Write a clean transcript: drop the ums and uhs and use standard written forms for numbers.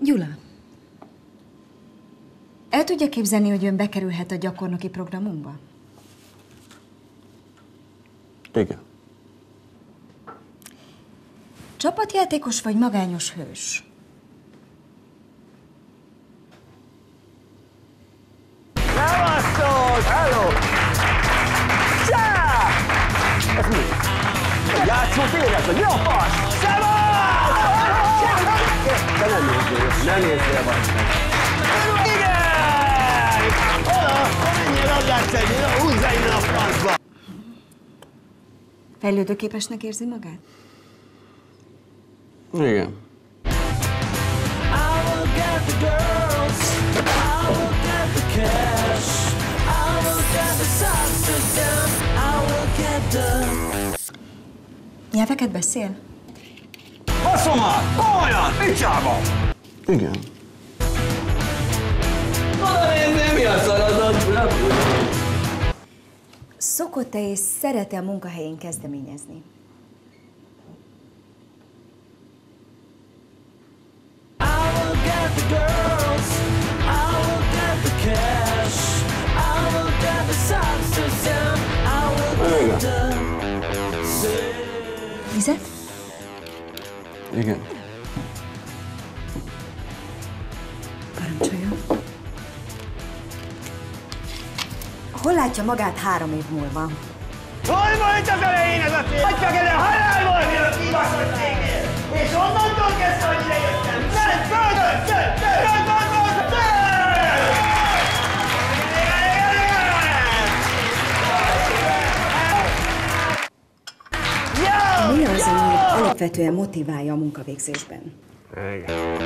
Gyula. El tudja képzelni, hogy ön bekerülhet a gyakornoki programunkba? Igen. Csapatjátékos vagy magányos hős? Szevasztok! Hello! Csá! Ez mi? Játszótéret, vagy mi a fasz? Szevasz! De nem nézzél vagy. Igen! Oda! Menjél labdát szedni, húzzá innen a francba! Fejlődőképesnek érzi magát? Igen. Nyelveket beszél? Baszomat! Komolyan! Picsába! Igen. Oda nézzél, mi a szaradot? Szokott-e és szeret-e a munkahelyén kezdeményezni? Vizet? Igen. Parancsoljon. Hol látja magát 3 év múlva? Hol volt az elején ez a cég? Hagyja el a halál volni a kibaszott cégnél! És onnantól kezdve, hogy idejöttem! Szedd, földön! Mi az, ami alapvetően motiválja a munkavégzésben? Igen.